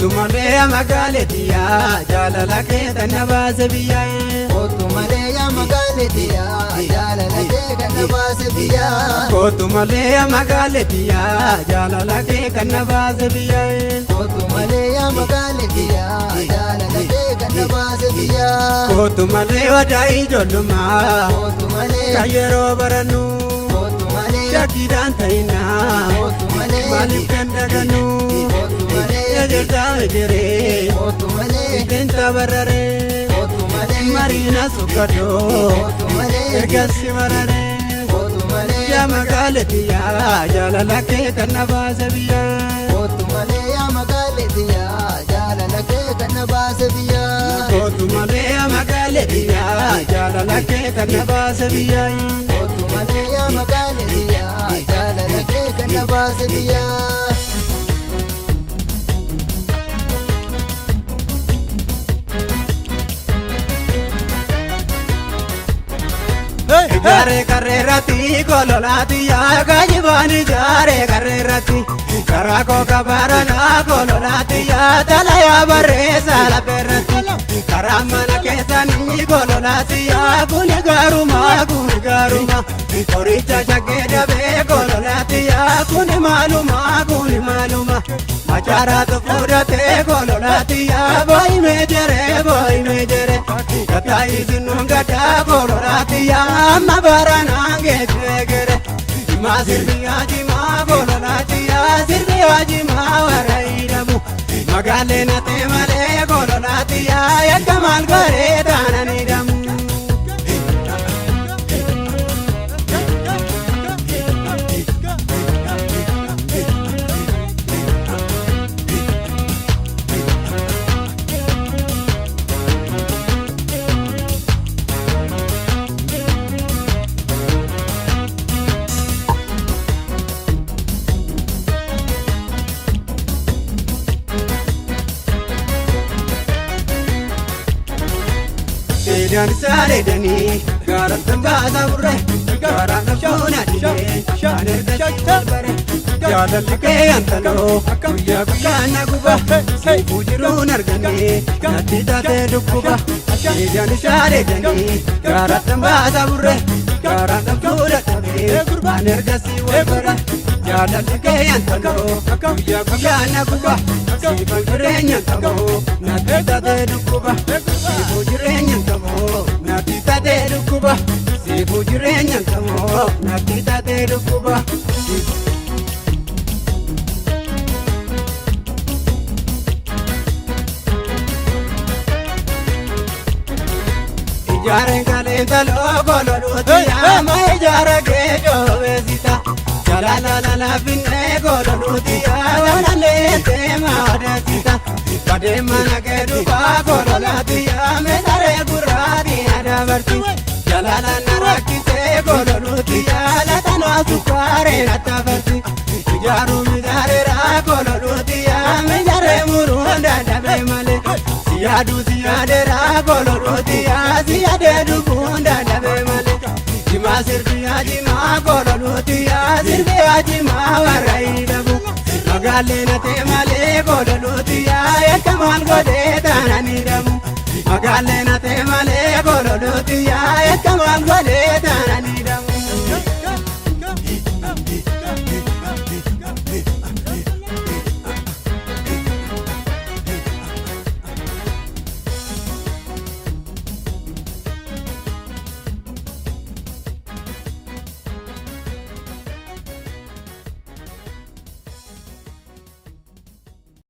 Otumale magaletia, jala la ke tanabase biya. Otumale magaletia, jala la ke tanabase biya. Otumale magaletia, jala la ke tanabase biya. Otumale magaletia, jala la ke tanabase biya. Otumale wadai joluma, Otumale kayero baranu. Otumale Shakidan taina, Otumale malif kandaganu. Otumale Ejirta ejire, Otumale tenta barare. Otumale Marina sukado, Otumale ergasi marare. Otumale Ya magaletia, jala la ke tanabase biya. Otumale magaletia, jala la ke tanabase biya. Otumale magaletia, jala la ke tanabase biya. Otumale magaletia, jala la ke tanabase biya. Jare karrerati kololati ya gajibani jare karrerati karako kabarana kololati ya talaya baresa la perati karamana kesani kololati ya kuni garuma oricha chakeda be kololati ya kuni maluma machara to purate kololati ya boy mejere katai zinunga ta kololati ya mabarana gejegere masirbi aji ma kololati ya sirbi aji ma waraidamu magale na temale kololati ya yakamal gore tanani damu Dan sare dani garatan baza burre garatan shona dine shaner da sharbare jalal ke antalo kuya kana guba sai bujirun argane nati tate dukuba dan sare dani garatan baza burre garatan shona dine shaner da siwara jalal ke antalo kuya kana guba sai bujirenya tamo nati tate dukuba sai bujirenya tamo Natita de Lukuba, si fujirenya tamo, Natita de Lukuba. Ijare kalenta logo lolutia, ma ijare kejo vesita. Chala la finne go lolutia, wana lente ma desita. Kadema na kedu ba go lolutia, me dare buradi adavarti. Chala la rakite go lolutia, la tano sukare natavarti. Ijaru mi dare ra go lolutia, me dare murunda dabe male. Siyade ra go lolutia, siyade dubunda dabe male. Jima sirbi aji ma go lolutia, sirbi aji ma waraidabu. Magale na te male go lolutia, ekamal go de tanani damu. Magale na te male go lolutia, ekamal go de tanani